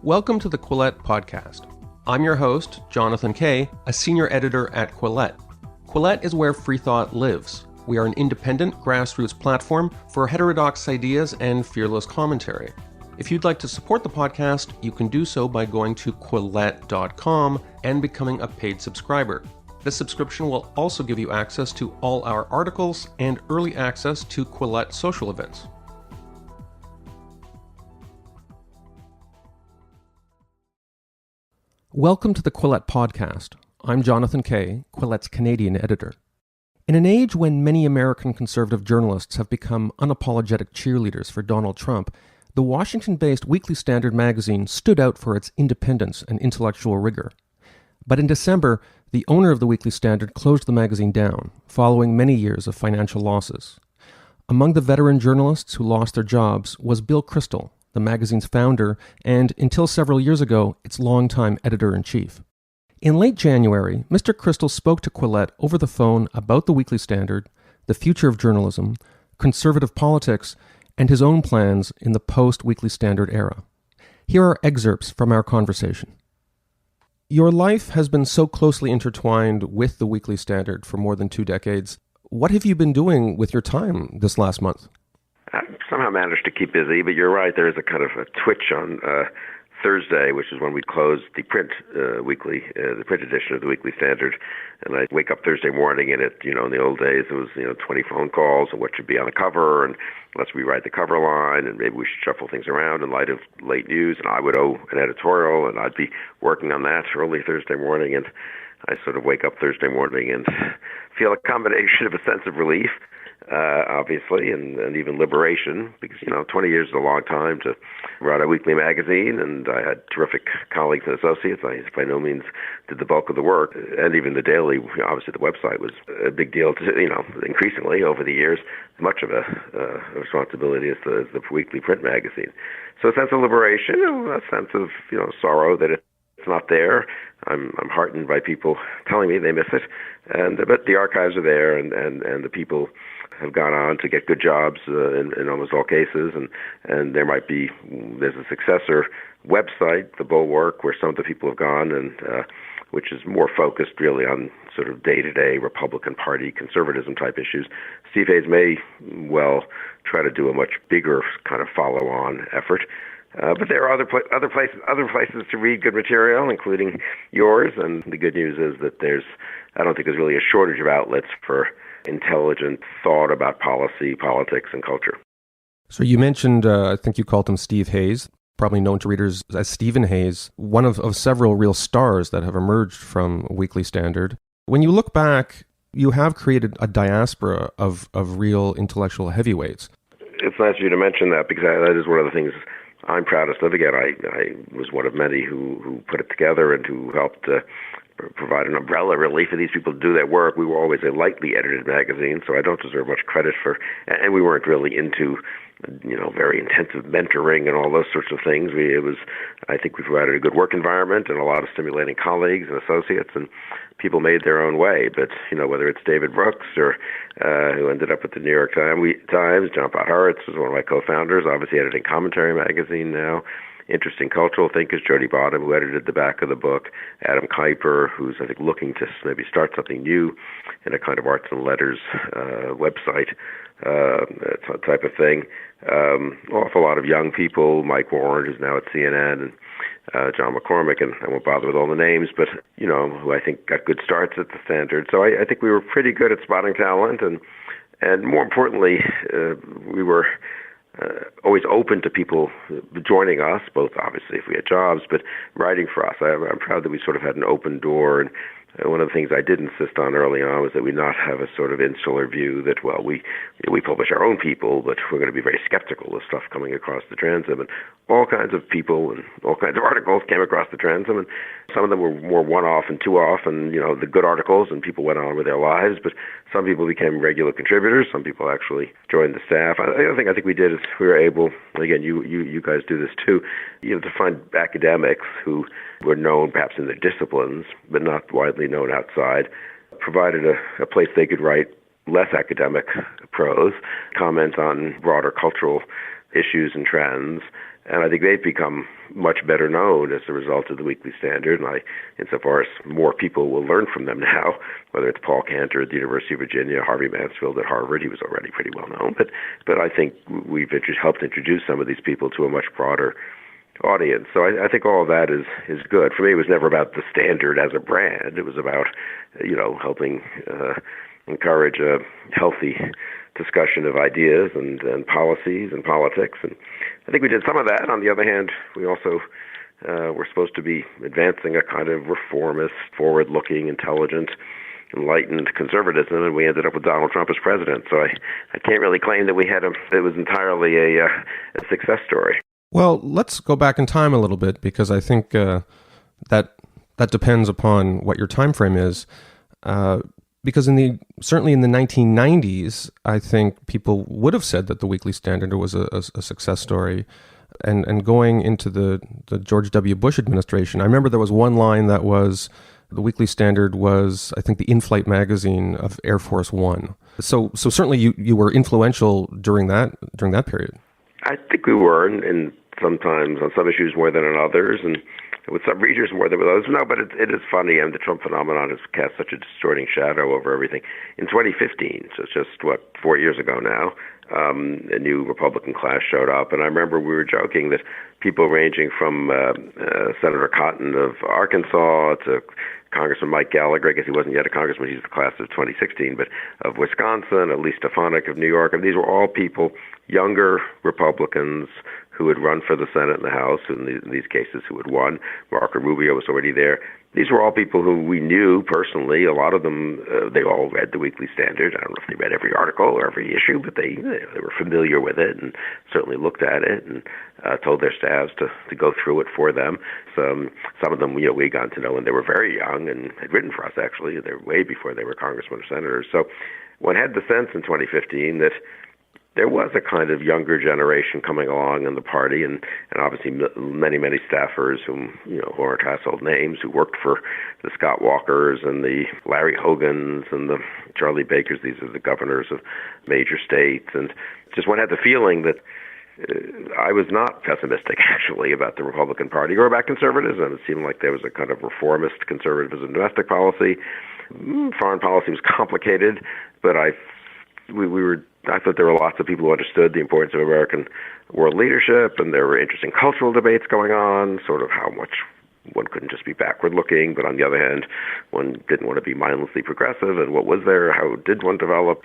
Welcome to the Quillette podcast. I'm your host, Jonathan Kay, a senior editor at Quillette. Quillette is where free thought lives. We are an independent grassroots platform for heterodox ideas and fearless commentary. If you'd like to support the podcast, you can do so by going to quillette.com and becoming a paid subscriber. This subscription will also give you access to all our articles and early access to Quillette social events. Welcome to the Quillette podcast. I'm Jonathan Kay, Quillette's Canadian editor. In an age when many American conservative journalists have become unapologetic cheerleaders for Donald Trump, the Washington-based Weekly Standard magazine stood out for its independence and intellectual rigor. But in December, the owner of the Weekly Standard closed the magazine down, following many years of financial losses. Among the veteran journalists who lost their jobs was Bill Kristol, the magazine's founder, and, until several years ago, its longtime editor-in-chief. In late January, Mr. Kristol spoke to Quillette over the phone about the Weekly Standard, the future of journalism, conservative politics, and his own plans in the post-Weekly Standard era. Here are excerpts from our conversation. Your life has been so closely intertwined with the Weekly Standard for more than 2 decades. What have you been doing with your time this last month? I somehow managed to keep busy, but you're right, there is a kind of a twitch on Thursday, which is when we close the print the print edition of the Weekly Standard. And I wake up Thursday morning and in the old days it was, 20 phone calls and what should be on the cover, and let's rewrite the cover line, and maybe we should shuffle things around in light of late news, and I would owe an editorial, and I'd be working on that early Thursday morning, and I sort of wake up Thursday morning and feel a combination of a sense of relief, obviously, and even liberation, because, 20 years is a long time to run a weekly magazine, and I had terrific colleagues and associates. I by no means did the bulk of the work, and even the daily, obviously the website was a big deal to, increasingly over the years, much of a responsibility as the weekly print magazine. So a sense of liberation, a sense of, sorrow that it's not there. I'm heartened by people telling me they miss it, but the archives are there, and the people have gone on to get good jobs in almost all cases, and there's a successor website, the Bulwark, where some of the people have gone, and which is more focused really on sort of day-to-day Republican Party conservatism type issues. Steve Hayes may well try to do a much bigger kind of follow-on effort. But there are other places to read good material, including yours. And the good news is that I don't think there's really a shortage of outlets for intelligent thought about policy, politics, and culture. So you mentioned, I think you called him Steve Hayes, probably known to readers as Stephen Hayes, one of several real stars that have emerged from Weekly Standard. When you look back, you have created a diaspora of real intellectual heavyweights. It's nice of you to mention that, because that is one of the things I'm proudest of. Again, I was one of many who put it together and who helped provide an umbrella, really, for these people to do their work. We were always a lightly edited magazine, so I don't deserve much credit for, and we weren't really into, very intensive mentoring and all those sorts of things. I think we provided a good work environment and a lot of stimulating colleagues and associates, and people made their own way. But, whether it's David Brooks or who ended up at the New York Times, John Podhoretz was one of my co-founders, obviously editing Commentary magazine now. Interesting cultural thinkers, Jody Bottom, who edited the back of the book, Adam Kuiper, who's, I think, looking to maybe start something new in a kind of arts and letters website type of thing. Awful lot of young people, Mike Warren, who's now at CNN, and John McCormick, and I won't bother with all the names, but, who I think got good starts at the Standard. So I think we were pretty good at spotting talent, and more importantly, we were always open to people joining us, both obviously if we had jobs, but writing for us. I'm proud that we sort of had an open door, and one of the things I did insist on early on was that we not have a sort of insular view that, well, we publish our own people, but we're going to be very skeptical of stuff coming across the transom. And all kinds of people and all kinds of articles came across the transom, and some of them were more one-off and two-off, and, the good articles, and people went on with their lives, but some people became regular contributors. Some people actually joined the staff. The other thing I think we did is we were able, again, you guys do this too, to find academics who were known perhaps in their disciplines, but not widely known outside, provided a place they could write less academic prose, comment on broader cultural issues and trends, And I think they've become much better known as a result of the Weekly Standard. And insofar as more people will learn from them now, whether it's Paul Cantor at the University of Virginia, Harvey Mansfield at Harvard, he was already pretty well known. But I think we've helped introduce some of these people to a much broader audience. So I think all of that is good. For me, it was never about the Standard as a brand. It was about, helping encourage a healthy discussion of ideas and policies and politics. And I think we did some of that. On the other hand, we also were supposed to be advancing a kind of reformist, forward-looking, intelligent, enlightened conservatism, and we ended up with Donald Trump as president. So I can't really claim that it was entirely a success story. Well, let's go back in time a little bit, because I think that depends upon what your time frame is. Because certainly in the 1990s, I think people would have said that the Weekly Standard was a success story. And going into the George W. Bush administration, I remember there was one line that was, the Weekly Standard was, I think, the in-flight magazine of Air Force One. So certainly you were influential during that period. I think we were, and sometimes on some issues more than on others, and with some readers more than with others. No, but it is funny, and the Trump phenomenon has cast such a distorting shadow over everything. In 2015, so it's just, 4 years ago now, a new Republican class showed up, and I remember we were joking that people ranging from Senator Cotton of Arkansas to Congressman Mike Gallagher, I guess he wasn't yet a congressman, he's the class of 2016, but of Wisconsin, Elise Stefanik of New York, and these were all people, younger Republicans who had run for the Senate and the House, in these cases who had won. Marco Rubio was already there. These were all people who we knew personally. A lot of them, they all read the Weekly Standard. I don't know if they read every article or every issue, but they were familiar with it and certainly looked at it and told their staffs to go through it for them. Some of them, we got to know when they were very young and had written for us, actually. They were way before they were congressmen or senators. So one had the sense in 2015 that there was a kind of younger generation coming along in the party, and obviously many staffers who aren't household names, who worked for the Scott Walkers and the Larry Hogans and the Charlie Bakers. These are the governors of major states. And just one had the feeling that I was not pessimistic, actually, about the Republican Party or about conservatism. It seemed like there was a kind of reformist conservatism in domestic policy. Foreign policy was complicated, but I thought there were lots of people who understood the importance of American world leadership, and there were interesting cultural debates going on, sort of how much one couldn't just be backward-looking, but on the other hand, one didn't want to be mindlessly progressive, and what was there? How did one develop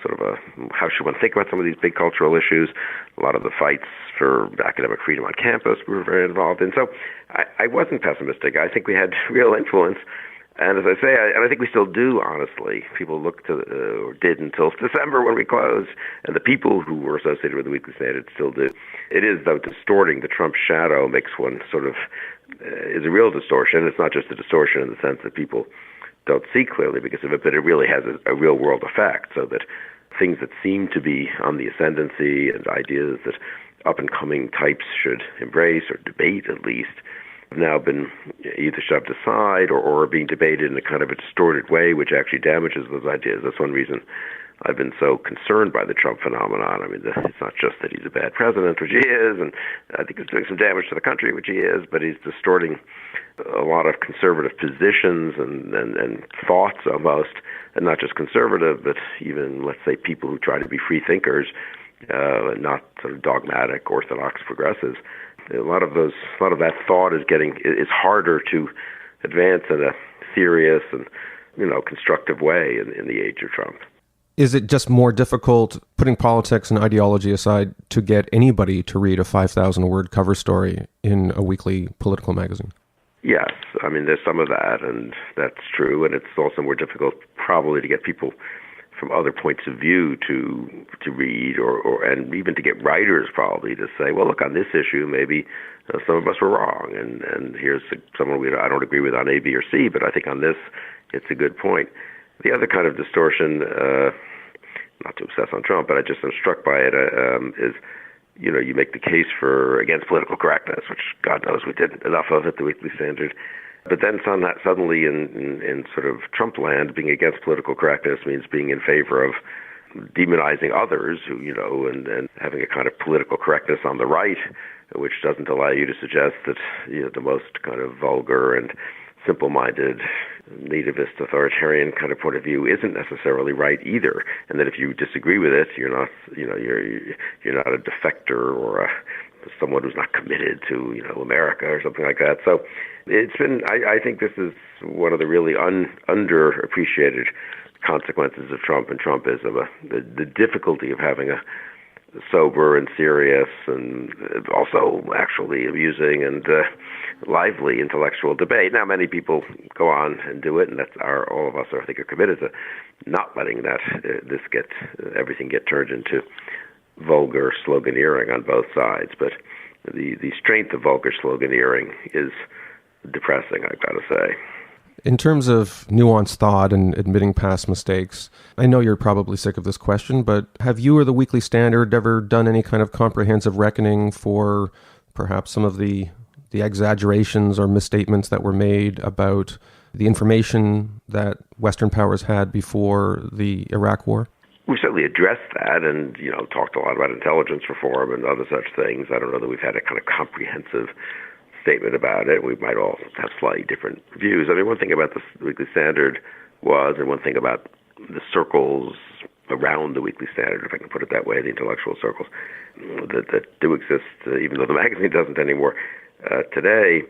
how should one think about some of these big cultural issues? A lot of the fights for academic freedom on campus we were very involved in. So I wasn't pessimistic. I think we had real influence. And as I say, I think we still do, honestly. People look to, or did until December when we closed, and the people who were associated with the Weekly Standard still do. It is, though, distorting. The Trump shadow makes one is a real distortion. It's not just a distortion in the sense that people don't see clearly because of it, but it really has a real-world effect, so that things that seem to be on the ascendancy and ideas that up-and-coming types should embrace or debate, at least, have now been either shoved aside or are being debated in a kind of a distorted way, which actually damages those ideas. That's one reason I've been so concerned by the Trump phenomenon. I mean, it's not just that he's a bad president, which he is, and I think he's doing some damage to the country, which he is, but he's distorting a lot of conservative positions and thoughts almost, and not just conservative, but even, let's say, people who try to be free thinkers, not sort of dogmatic, orthodox progressives. A lot of that thought is harder to advance in a serious and constructive way in the age of Trump. Is it just more difficult, putting politics and ideology aside, to get anybody to read a 5,000-word cover story in a weekly political magazine? Yes, I mean there's some of that, and that's true, and it's also more difficult probably to get people from other points of view to read, or and even to get writers probably to say, well, look, on this issue, maybe some of us were wrong, and here's someone I don't agree with on A, B, or C, but I think on this, it's a good point. The other kind of distortion, not to obsess on Trump, but I just am struck by it, is, you make the case against political correctness, which God knows we did enough of at the Weekly Standard. But then suddenly in sort of Trump land, being against political correctness means being in favor of demonizing others who, and having a kind of political correctness on the right, which doesn't allow you to suggest that, the most kind of vulgar and simple-minded nativist authoritarian kind of point of view isn't necessarily right either, and that if you disagree with it, you're not, you're not a defector or someone who's not committed to, America or something like that. So it's been, I think this is one of the really underappreciated consequences of Trump and Trumpism, the difficulty of having a sober and serious and also actually amusing and lively intellectual debate. Now, many people go on and do it, and all of us, I think, are committed to not letting everything get turned into vulgar sloganeering on both sides. But the strength of vulgar sloganeering is depressing, I've got to say. In terms of nuanced thought and admitting past mistakes, I know you're probably sick of this question, but have you or the Weekly Standard ever done any kind of comprehensive reckoning for perhaps some of the exaggerations or misstatements that were made about the information that Western powers had before the Iraq War? We certainly addressed that and, talked a lot about intelligence reform and other such things. I don't know that we've had a kind of comprehensive statement about it. We might all have slightly different views. I mean, one thing about the Weekly Standard and one thing about the circles around the Weekly Standard, if I can put it that way, the intellectual circles that do exist, even though the magazine doesn't anymore today,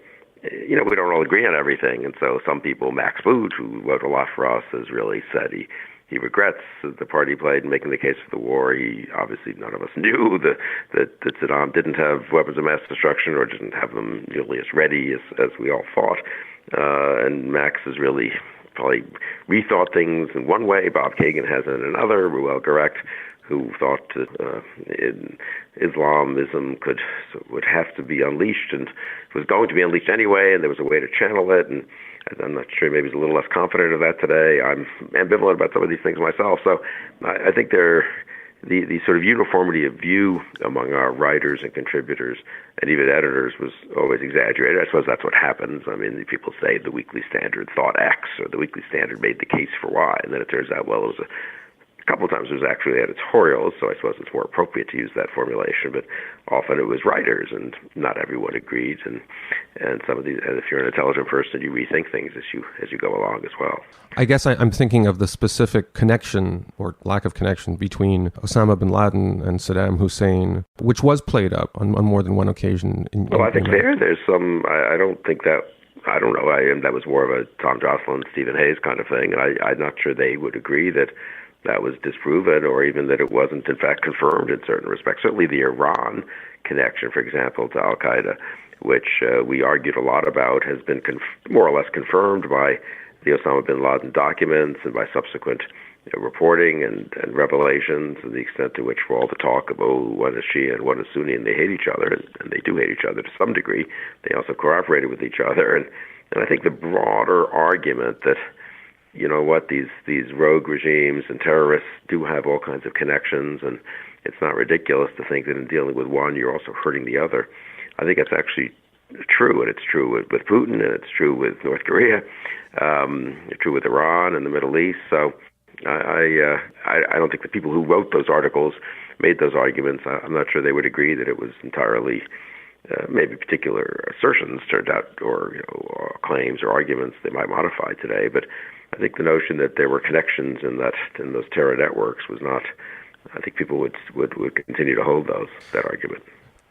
we don't all agree on everything. And so some people, Max Boot, who wrote a lot for us, has really said he regrets the part he played in making the case for the war. Obviously, none of us knew that Saddam didn't have weapons of mass destruction or didn't have them nearly as ready as we all thought. And Max has really probably rethought things in one way. Bob Kagan has in another. Ruel Garect, who thought Islamism would have to be unleashed and was going to be unleashed anyway, and there was a way to channel it. And I'm not sure, maybe he's a little less confident of that today. I'm ambivalent about some of these things myself. So I think the sort of uniformity of view among our writers and contributors and even editors was always exaggerated. I suppose that's what happens. I mean, people say the Weekly Standard thought X or the Weekly Standard made the case for Y, and then it turns out, well, it was a couple of times it was actually editorials, so I suppose it's more appropriate to use that formulation, but often it was writers, and not everyone agreed, and some of these, and if you're an intelligent person, you rethink things as you go along as well. I guess I'm thinking of the specific connection, or lack of connection, between Osama bin Laden and Saddam Hussein, which was played up on more than one occasion. I think there's some, I don't think that, I don't know, that was more of a Tom Jocelyn, Stephen Hayes kind of thing, and I'm not sure they would agree that was disproven, or even that it wasn't in fact confirmed in certain respects. Certainly the Iran connection, for example, to Al-Qaeda, which we argued a lot about, has been more or less confirmed by the Osama bin Laden documents and by subsequent reporting and revelations, and the extent to which, for all the talk of, one is Shia and one is Sunni and they hate each other, and they do hate each other to some degree, they also cooperated with each other. And I think the broader argument that these rogue regimes and terrorists do have all kinds of connections, and it's not ridiculous to think that in dealing with one, you're also hurting the other. I think that's actually true, and it's true with Putin, and it's true with North Korea, it's true with Iran and the Middle East. So I don't think the people who wrote those articles made those arguments. I'm not sure they would agree that it was entirely maybe particular assertions turned out, or claims or arguments they might modify today, but I think the notion that there were connections in those terror networks was not. I think people would continue to hold that argument.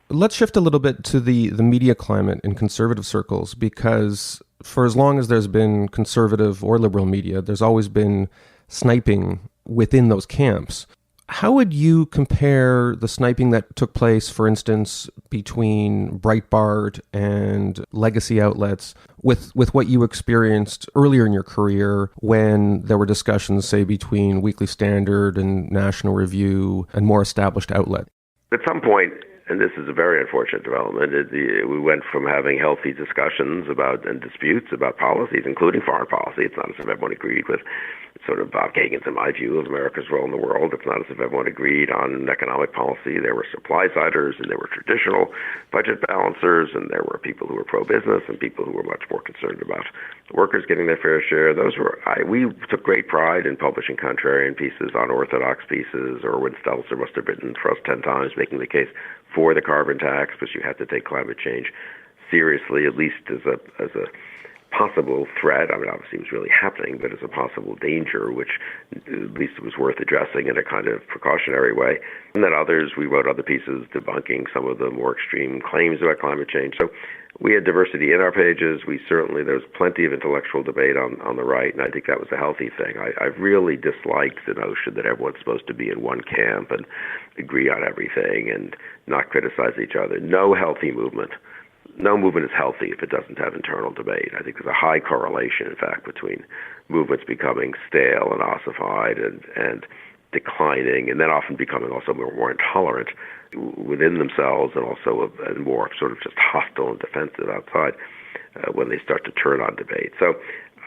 Let's shift a little bit to the media climate in conservative circles, because for as long as there's been conservative or liberal media, there's always been sniping within those camps. How would you compare the sniping that took place, for instance, between Breitbart and legacy outlets with what you experienced earlier in your career when there were discussions, say, between Weekly Standard and National Review and more established outlet? At some point, and this is a very unfortunate development, we went from having healthy discussions about and disputes about policies, including foreign policy. It's not as if everyone agreed with sort of Bob Kagan's, in my view, of America's role in the world. It's not as if everyone agreed on economic policy. There were supply-siders, and there were traditional budget balancers, and there were people who were pro-business and people who were much more concerned about workers getting their fair share. We took great pride in publishing contrarian pieces, unorthodox pieces. Erwin Stelzer must have written for us 10 times making the case for the carbon tax, but you had to take climate change seriously, at least as a possible threat. I mean, obviously it was really happening, but as a possible danger, which at least it was worth addressing in a kind of precautionary way. And then we wrote other pieces debunking some of the more extreme claims about climate change. So we had diversity in our pages. There was plenty of intellectual debate on the right, and I think that was a healthy thing. I really disliked the notion that everyone's supposed to be in one camp and agree on everything and not criticize each other. No movement is healthy if it doesn't have internal debate. I think there's a high correlation, in fact, between movements becoming stale and ossified and declining, and then often becoming also more intolerant within themselves and also more sort of just hostile and defensive outside when they start to turn on debate. So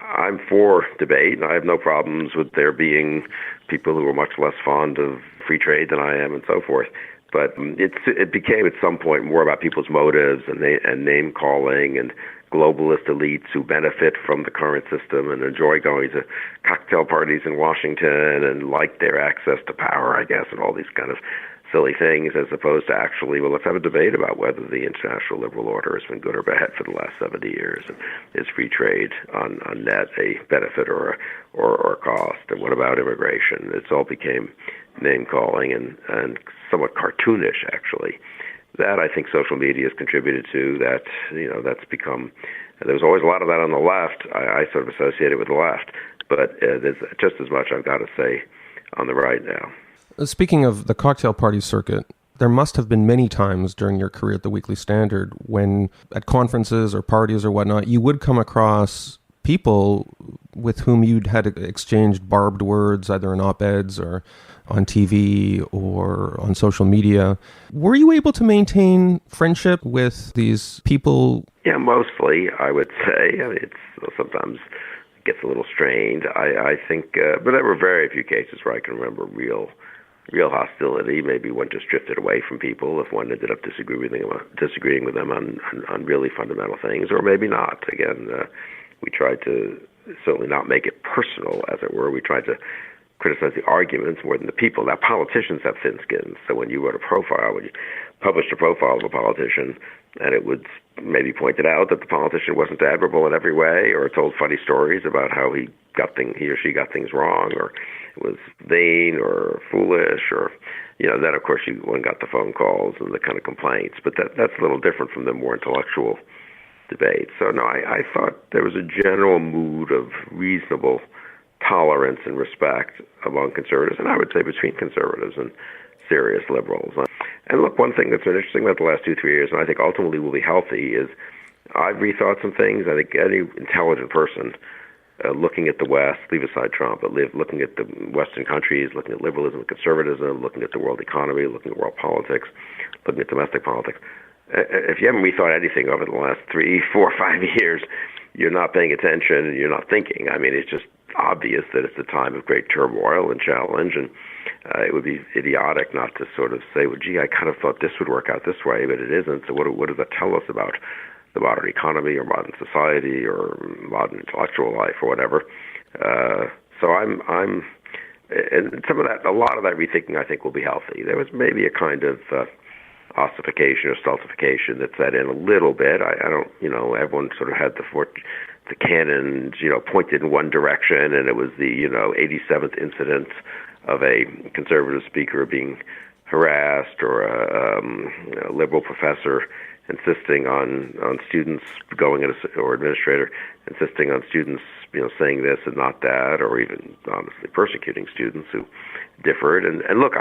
I'm for debate, and I have no problems with there being people who are much less fond of free trade than I am and so forth. But it became at some point more about people's motives and name-calling and globalist elites who benefit from the current system and enjoy going to cocktail parties in Washington and like their access to power, I guess, and all these kind of silly things, as opposed to actually, well, let's have a debate about whether the international liberal order has been good or bad for the last 70 years. And is free trade on net a benefit or a cost? And what about immigration? It all became name-calling and somewhat cartoonish, actually. That I think social media has contributed to. That's become. There was always a lot of that on the left. I sort of associate it with the left, but there's just as much, I've got to say, on the right now. Speaking of the cocktail party circuit, there must have been many times during your career at the Weekly Standard when at conferences or parties or whatnot, you would come across people with whom you'd had exchanged barbed words, either in op-eds or on TV or on social media. Were you able to maintain friendship with these people? Yeah, mostly, I would say. I mean, it's sometimes gets a little strained. I think, but there were very few cases where I can remember real hostility. Maybe one just drifted away from people if one ended up disagreeing with them on really fundamental things, or maybe not. Again, we tried to certainly not make it personal, as it were. We tried to criticize the arguments more than the people. Now, politicians have thin skins, so when you published a profile of a politician, and it would maybe pointed out that the politician wasn't admirable in every way, or told funny stories about how he or she got things wrong, or was vain or foolish, or then of course one got the phone calls and the kind of complaints. But that's a little different from the more intellectual debate. So no, I thought there was a general mood of reasonable tolerance and respect among conservatives, and I would say between conservatives and serious liberals. And look, one thing that's been interesting about the last 2-3 years, and I think ultimately will be healthy, is I've rethought some things. I think any intelligent person looking at the West, leave aside Trump, but looking at the Western countries, looking at liberalism and conservatism, looking at the world economy, looking at world politics, looking at domestic politics, if you haven't rethought anything over the last 3, 4, 5 years, you're not paying attention and you're not thinking. I mean, it's just obvious that it's a time of great turmoil and challenge, and it would be idiotic not to sort of say, well, gee, I kind of thought this would work out this way, but it isn't. So what does that tell us about the modern economy or modern society or modern intellectual life or whatever? So I'm and some of that, a lot of that rethinking, I think, will be healthy. There was maybe a kind of ossification or stultification that set in a little bit. I don't, everyone sort of had the cannons, pointed in one direction, and it was the, 87th incident of a conservative speaker being harassed, or a liberal professor insisting on students going or administrator insisting on students, saying this and not that, or even honestly persecuting students who differed. And look,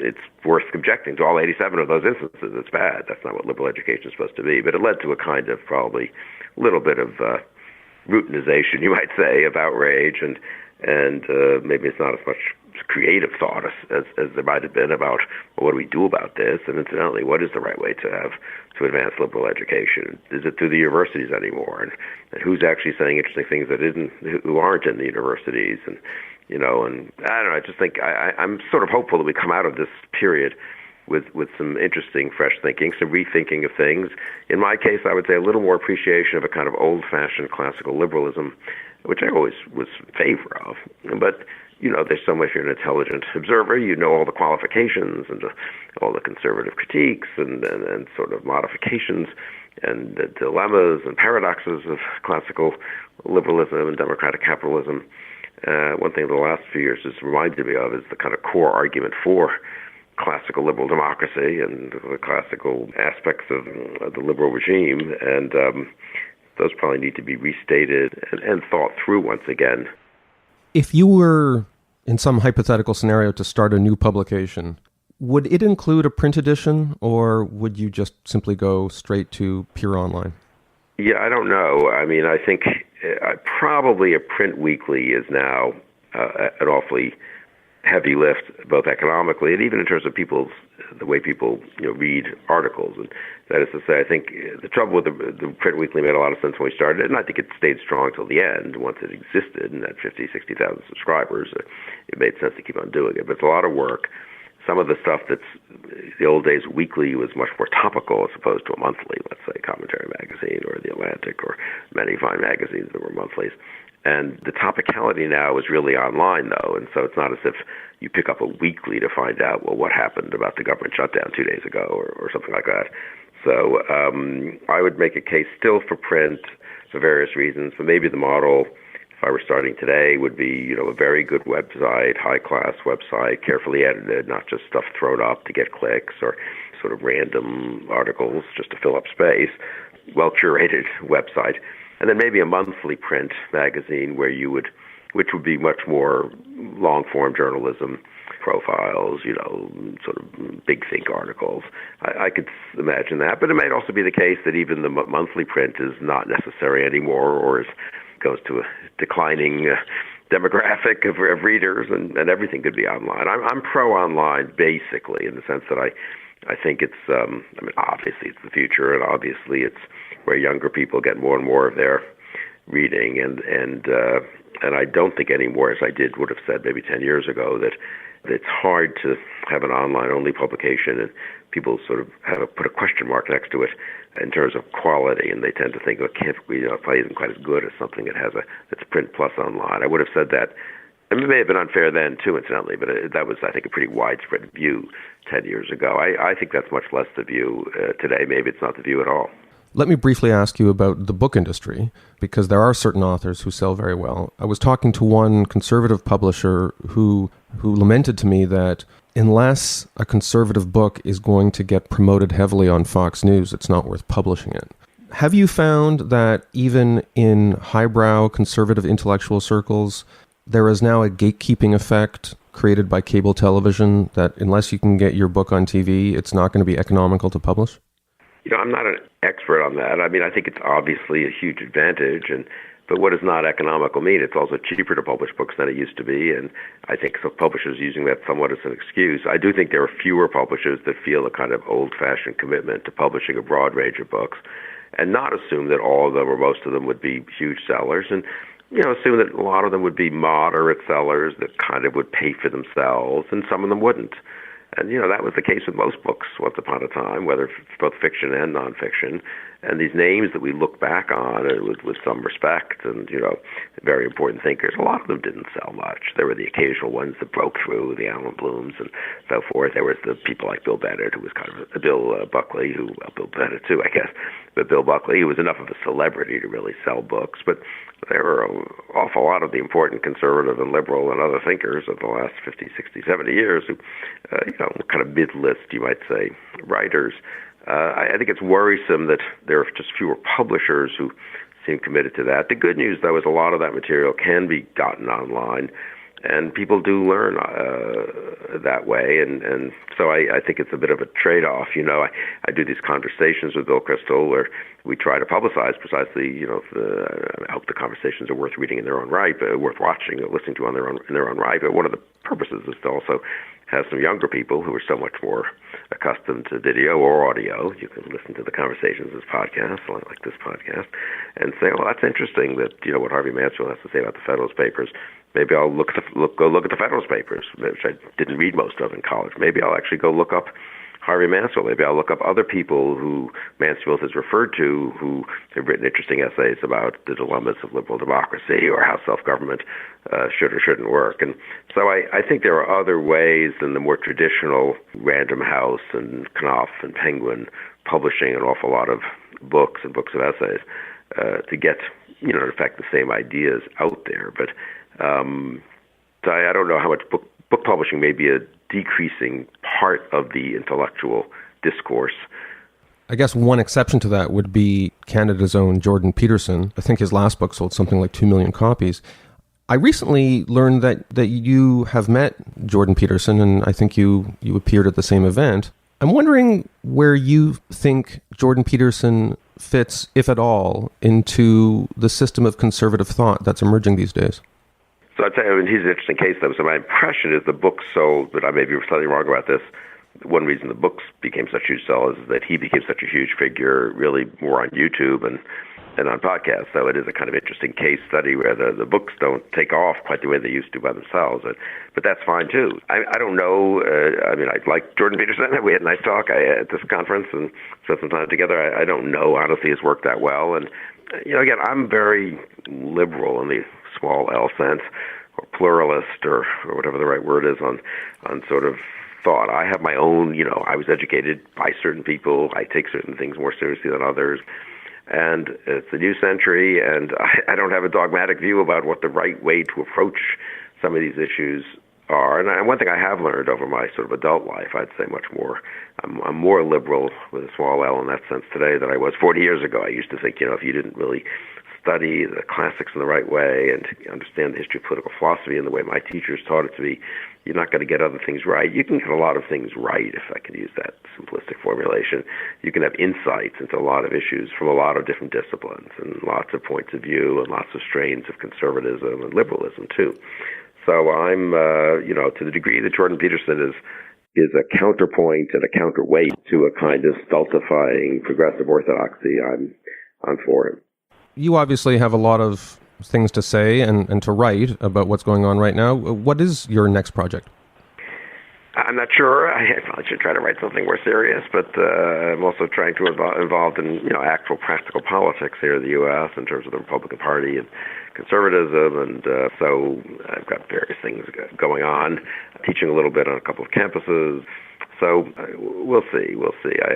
it's worth objecting to all 87 of those instances. It's bad. That's not what liberal education is supposed to be. But it led to a kind of probably a little bit of routinization, you might say, of outrage, and maybe it's not as much creative thought as there might have been about, well, what do we do about this? And incidentally, what is the right way to advance liberal education? Is it through the universities anymore? And who's actually saying interesting things who aren't in the universities? And And I don't know, I just think I'm sort of hopeful that we come out of this period with some interesting, fresh thinking, some rethinking of things. In my case, I would say a little more appreciation of a kind of old-fashioned classical liberalism, which I always was in favor of. But, there's so much, you're an intelligent observer, you know all the qualifications and all the conservative critiques and sort of modifications and the dilemmas and paradoxes of classical liberalism and democratic capitalism. One thing the last few years has reminded me of is the kind of core argument for classical liberal democracy and the classical aspects of the liberal regime, and those probably need to be restated and thought through once again. If you were, in some hypothetical scenario, to start a new publication, would it include a print edition, or would you just simply go straight to pure online? Yeah, I don't know. I mean, I think probably a print weekly is now an awfully heavy lift, both economically and even in terms of the way people read articles. And that is to say, I think the trouble with the print weekly made a lot of sense when we started, and I think it stayed strong till the end. Once it existed and had 50, 60,000 subscribers, it made sense to keep on doing it. But it's a lot of work. Some of the stuff that's the old days weekly was much more topical as opposed to a monthly, let's say Commentary magazine or The Atlantic or many fine magazines that were monthlies. And the topicality now is really online, though, and so it's not as if you pick up a weekly to find out, well, what happened about the government shutdown 2 days ago or something like that. So I would make a case still for print for various reasons, but maybe the model, if I were starting today, would be a very good website, high-class website, carefully edited, not just stuff thrown up to get clicks or sort of random articles just to fill up space, well-curated website. And then maybe a monthly print magazine which would be much more long-form journalism profiles, sort of big think articles. I could imagine that, but it might also be the case that even the monthly print is not necessary anymore, or goes to a declining demographic of readers, and everything could be online. I'm pro-online, basically, in the sense that I think it's, obviously it's the future, and obviously it's where younger people get more and more of their reading, and I don't think anymore, as I would have said maybe 10 years ago, that it's hard to have an online-only publication, and people sort of put a question mark next to it in terms of quality, and they tend to think, it probably isn't quite as good as something that's print plus online. I would have said that. And it may have been unfair then, too, incidentally, but that was, I think, a pretty widespread view 10 years ago. I think that's much less the view today. Maybe it's not the view at all. Let me briefly ask you about the book industry, because there are certain authors who sell very well. I was talking to one conservative publisher who lamented to me that unless a conservative book is going to get promoted heavily on Fox News, it's not worth publishing it. Have you found that even in highbrow conservative intellectual circles, there is now a gatekeeping effect created by cable television that unless you can get your book on TV, it's not going to be economical to publish? I'm not an expert on that. I mean, I think it's obviously a huge advantage, but what does not economical mean? It's also cheaper to publish books than it used to be, and I think some publishers using that somewhat as an excuse. I do think there are fewer publishers that feel a kind of old-fashioned commitment to publishing a broad range of books, and not assume that all of them or most of them would be huge sellers, and assume that a lot of them would be moderate sellers that kind of would pay for themselves, and some of them wouldn't. And, that was the case with most books once upon a time, whether both fiction and nonfiction. And these names that we look back on with some respect and, very important thinkers, a lot of them didn't sell much. There were the occasional ones that broke through, the Alan Blooms and so forth. There was the people like Bill Bennett, who was kind of Bill Buckley, Bill Bennett too, I guess. But Bill Buckley, who was enough of a celebrity to really sell books. But there were an awful lot of the important conservative and liberal and other thinkers of the last 50, 60, 70 years who, kind of mid-list, you might say, writers. I think it's worrisome that there are just fewer publishers who seem committed to that. The good news, though, is a lot of that material can be gotten online, and people do learn that way. And so I think it's a bit of a trade-off. I do these conversations with Bill Kristol where we try to publicize precisely, I hope the conversations are worth reading in their own right, but worth watching or listening to in their own right. But one of the purposes is to also has some younger people who are so much more accustomed to video or audio. You can listen to the conversations as podcasts, like this podcast, and say, "Well, that's interesting that what Harvey Mansfield has to say about the Federalist Papers. Maybe I'll go look at the Federalist Papers, which I didn't read most of in college. Maybe I'll actually go look up Harvey Mansfield. Maybe I'll look up other people who Mansfield has referred to who have written interesting essays about the dilemmas of liberal democracy or how self-government should or shouldn't work." And so I think there are other ways than the more traditional Random House and Knopf and Penguin publishing an awful lot of books and books of essays to get, in effect, the same ideas out there. But so I don't know how much book publishing may be a decreasing part of the intellectual discourse. I guess one exception to that would be Canada's own Jordan Peterson. I think his last book sold something like 2 million copies. I recently learned that you have met Jordan Peterson, and I think you appeared at the same event. I'm wondering where you think Jordan Peterson fits, if at all, into the system of conservative thought that's emerging these days. So I'd say he's an interesting case, though. So my impression is the books sold, but I may be slightly wrong about this. One reason the books became such huge sellers is that he became such a huge figure, really more on YouTube and on podcasts. So it is a kind of interesting case study where the books don't take off quite the way they used to by themselves. But that's fine, too. I don't know. I like Jordan Peterson. We had a nice talk at this conference and spent some time together. I don't know, honestly, it's worked that well. And, again, I'm very liberal in the small L sense, or pluralist, or whatever the right word is on sort of thought. I have my own, I was educated by certain people. I take certain things more seriously than others. And it's the new century, and I don't have a dogmatic view about what the right way to approach some of these issues are. And one thing I have learned over my sort of adult life, I'd say much more, I'm more liberal with a small L in that sense today than I was 40 years ago. I used to think, if you didn't really study the classics in the right way and understand the history of political philosophy in the way my teachers taught it to be, you're not going to get other things right. You can get a lot of things right, if I can use that simplistic formulation. You can have insights into a lot of issues from a lot of different disciplines and lots of points of view and lots of strains of conservatism and liberalism, too. So I'm, to the degree that Jordan Peterson is a counterpoint and a counterweight to a kind of stultifying progressive orthodoxy, I'm for him. You obviously have a lot of things to say and to write about what's going on right now. What is your next project? I'm not sure. I probably should try to write something more serious, but I'm also trying to involved in actual practical politics here in the U.S. in terms of the Republican Party and conservatism, and so I've got various things going on. Teaching a little bit on a couple of campuses. So we'll see.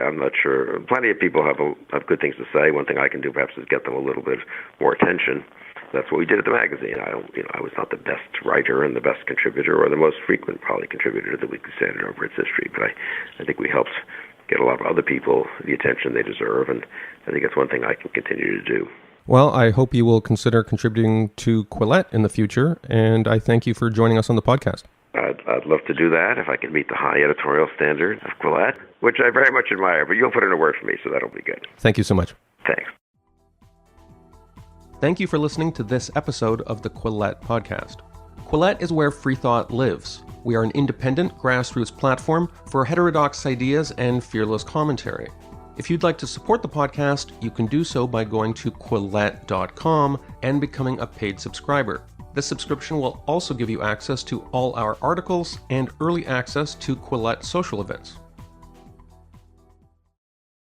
I'm not sure. Plenty of people have good things to say. One thing I can do perhaps is get them a little bit more attention. That's what we did at the magazine. I was not the best writer and the best contributor or the most frequent probably contributor to the Weekly Standard over its history, but I think we helped get a lot of other people the attention they deserve, and I think it's one thing I can continue to do. Well, I hope you will consider contributing to Quillette in the future, and I thank you for joining us on the podcast. I'd love to do that if I can meet the high editorial standard of Quillette, which I very much admire, but you'll put in a word for me, so that'll be good. Thank you so much. Thanks. Thank you for listening to this episode of the Quillette podcast. Quillette is where free thought lives. We are an independent grassroots platform for heterodox ideas and fearless commentary. If you'd like to support the podcast, you can do so by going to Quillette.com and becoming a paid subscriber. This subscription will also give you access to all our articles and early access to Quillette social events.